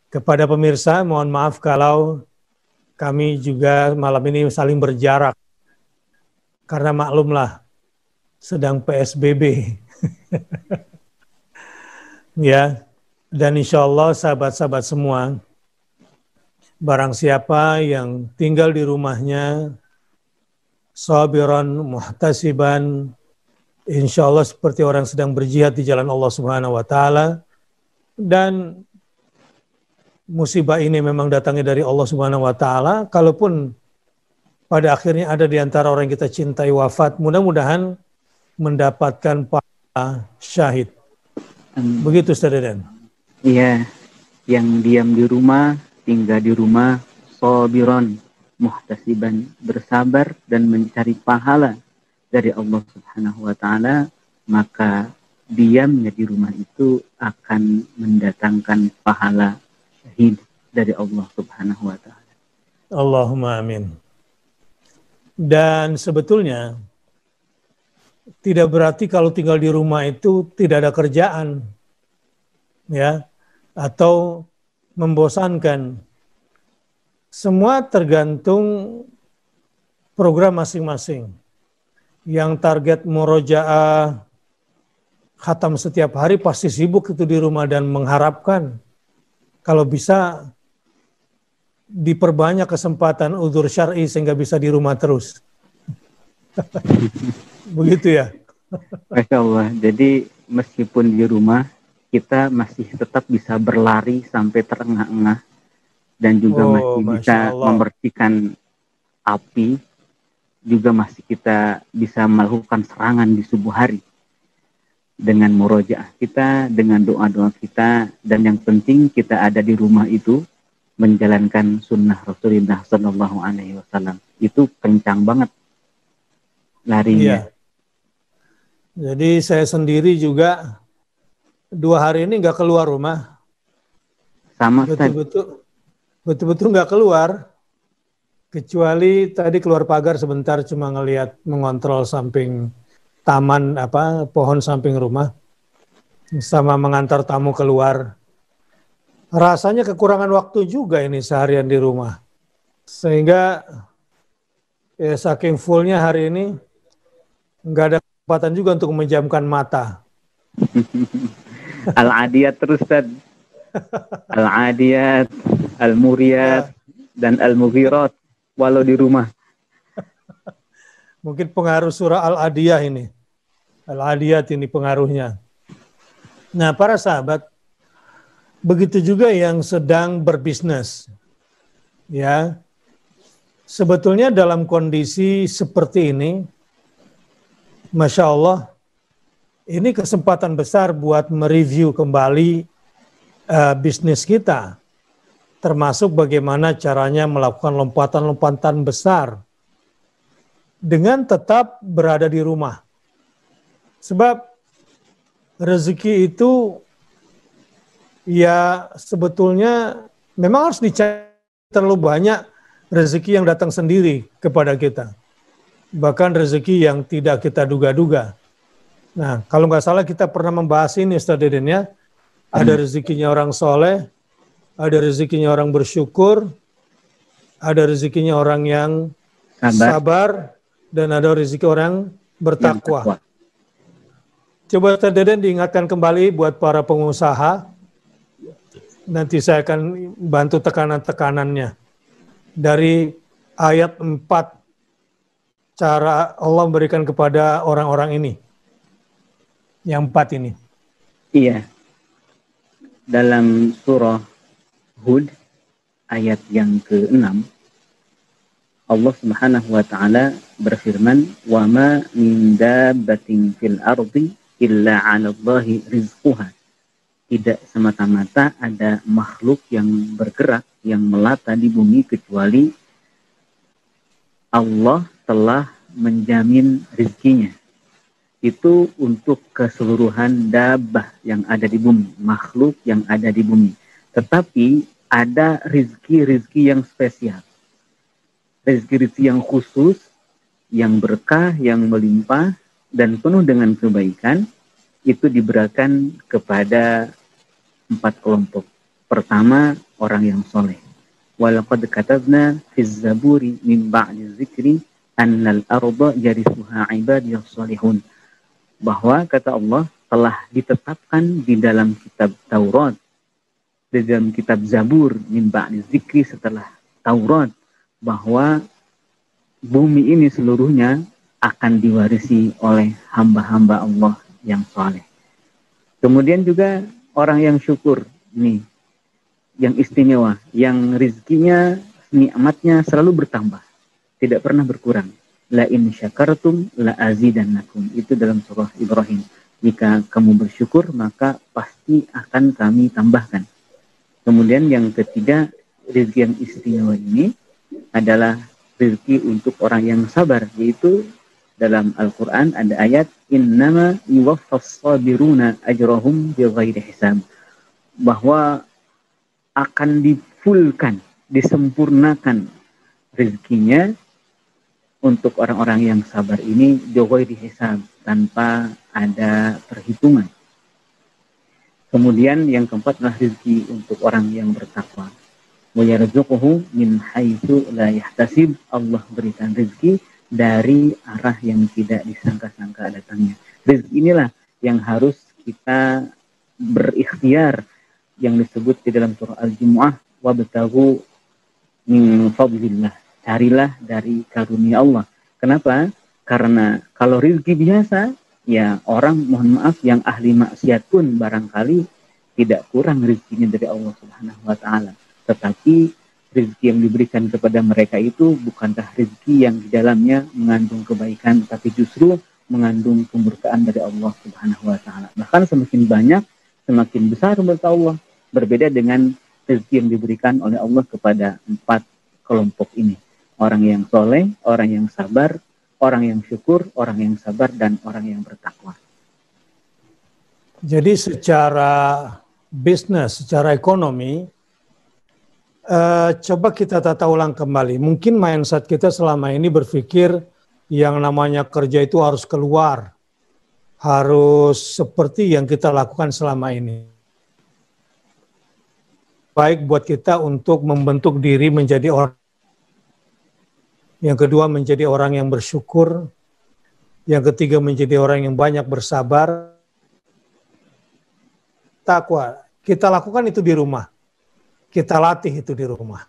Kepada pemirsa, mohon maaf kalau kami juga malam ini saling berjarak. Karena maklumlah, sedang PSBB. Ya, dan insya Allah sahabat-sahabat semua, barang siapa yang tinggal di rumahnya, sabiran, muhtasiban, insya Allah seperti orang sedang berjihad di jalan Allah Subhanahu wa Ta'ala, dan musibah ini memang datangnya dari Allah Subhanahu wa Ta'ala. Kalaupun pada akhirnya ada di antara orang yang kita cintai wafat, mudah-mudahan mendapatkan pahala syahid. Begitu, Ustaz Deden. Iya, yang diam di rumah, tinggal di rumah, sabiran, muhtasiban, bersabar dan mencari pahala dari Allah Subhanahu wa Ta'ala, maka diamnya di rumah itu akan mendatangkan pahala syahid dari Allah Subhanahu wa Ta'ala. Allahumma amin. Dan sebetulnya tidak berarti kalau tinggal di rumah itu tidak ada kerjaan, ya, atau membosankan. Semua tergantung program masing-masing. Yang target murojaah khatam setiap hari pasti sibuk itu di rumah dan mengharapkan kalau bisa diperbanyak kesempatan uzur syar'i sehingga bisa di rumah terus. Begitu ya. Masya Allah. Jadi meskipun di rumah kita masih tetap bisa berlari sampai terengah-engah dan juga masih bisa membersihkan api, juga masih kita bisa melakukan serangan di subuh hari dengan murojaah kita, dengan doa-doa kita, dan yang penting kita ada di rumah itu menjalankan sunnah Rasulullah Sallallahu Alaihi Wasallam. Itu kencang banget larinya. Iya. Jadi saya sendiri juga 2 hari ini nggak keluar rumah. Sama, betul-betul nggak keluar. Kecuali tadi keluar pagar sebentar cuma ngelihat mengontrol samping taman pohon samping rumah, sama mengantar tamu keluar. Rasanya kekurangan waktu juga ini seharian di rumah. Sehingga ya saking fullnya hari ini nggak ada kesempatan juga untuk menjamkan mata. Al-Adiyat terus, Tad. Al-Adiyat, Al-Muriyat, dan Al-Mughirat walau di rumah. Mungkin pengaruh surah Al-Adiyah ini. Al-Adiyat ini pengaruhnya. Nah, para sahabat, begitu juga yang sedang berbisnis. Ya. Sebetulnya dalam kondisi seperti ini, Masya Allah, ini kesempatan besar buat mereview kembali bisnis kita. Termasuk bagaimana caranya melakukan lompatan-lompatan besar dengan tetap berada di rumah. Sebab rezeki itu ya sebetulnya memang harus dicari, terlalu banyak rezeki yang datang sendiri kepada kita. Bahkan rezeki yang tidak kita duga-duga. Nah, kalau nggak salah kita pernah membahas ini, Ustaz Deden ya. Ada rezekinya orang soleh, ada rezekinya orang bersyukur, ada rezekinya orang yang sabar, dan ada rezeki orang bertakwa. Coba Ustaz Deden diingatkan kembali buat para pengusaha. Nanti saya akan bantu tekanan-tekanannya. Dari ayat 4, cara Allah memberikan kepada orang-orang ini. Yang 4 ini. Iya. Dalam surah Hud, ayat yang ke-6, Allah Subhanahu wa Ta'ala berfirman, "Wa ma min dabbatin fil ardi illa 'ala Allahi rizquha." Tidak semata-mata ada makhluk yang bergerak, yang melata di bumi, kecuali Allah telah menjamin rezekinya. Itu untuk keseluruhan dabbah yang ada di bumi, makhluk yang ada di bumi. Tetapi ada rezeki-rezeki yang spesial. Rezeki-rezeki yang khusus, yang berkah, yang melimpah, dan penuh dengan kebaikan, itu diberikan kepada 4 kelompok. Pertama, orang yang soleh. Walaqad katabna fiz zaburi min ba'di dzikri annal arda yarithuha ibadiyas solihun. Bahwa kata Allah telah ditetapkan di dalam kitab Taurat, di dalam kitab Zabur min ba'di dzikri setelah Taurat, bahwa bumi ini seluruhnya akan diwarisi oleh hamba-hamba Allah yang soleh. Kemudian juga orang yang syukur, nih, yang istimewa, yang rizkinya, nikmatnya selalu bertambah, tidak pernah berkurang. La in syakartum la azidannakum. Itu dalam surah Ibrahim. Jika kamu bersyukur, maka pasti akan kami tambahkan. Kemudian yang ketiga, rezeki yang istimewa ini adalah rezeki untuk orang yang sabar, yaitu dalam Al-Quran ada ayat innama yuwaffas sabiruna ajrahum bighairi hisab, bahwa akan difulkan, disempurnakan rezekinya untuk orang-orang yang sabar ini bighairi hisab, tanpa ada perhitungan. Kemudian yang keempat adalah rezeki untuk orang yang bertakwa. Wa yarzuquhu min haitsu la yahtasib. Allah berikan rezeki dari arah yang tidak disangka-sangka datangnya. Rezeki inilah yang harus kita berikhtiar, yang disebut di dalam surah Al-Jumu'ah, wabtaghu min fadlillah. Carilah dari karunia Allah. Kenapa? Karena kalau rezeki biasa, ya orang, mohon maaf, yang ahli maksiat pun barangkali tidak kurang rezekinya dari Allah Subhanahu wa taala. Tetapi rezeki yang diberikan kepada mereka itu bukanlah rezeki yang di dalamnya mengandung kebaikan, tapi justru mengandung kemurkaan dari Allah Subhanahu wa taala. Bahkan semakin banyak, semakin besar murka Allah. Berbeda dengan rezeki yang diberikan oleh Allah kepada 4 kelompok ini. Orang yang soleh, orang yang sabar, orang yang syukur, orang yang sabar, dan orang yang bertakwa. Jadi secara bisnis, secara ekonomi, coba kita tata ulang kembali. Mungkin mindset kita selama ini berpikir yang namanya kerja itu harus keluar, harus seperti yang kita lakukan selama ini. Baik buat kita untuk membentuk diri menjadi orang. Yang kedua menjadi orang yang bersyukur. Yang ketiga menjadi orang yang banyak bersabar. Takwa. Kita lakukan itu di rumah. Kita latih itu di rumah.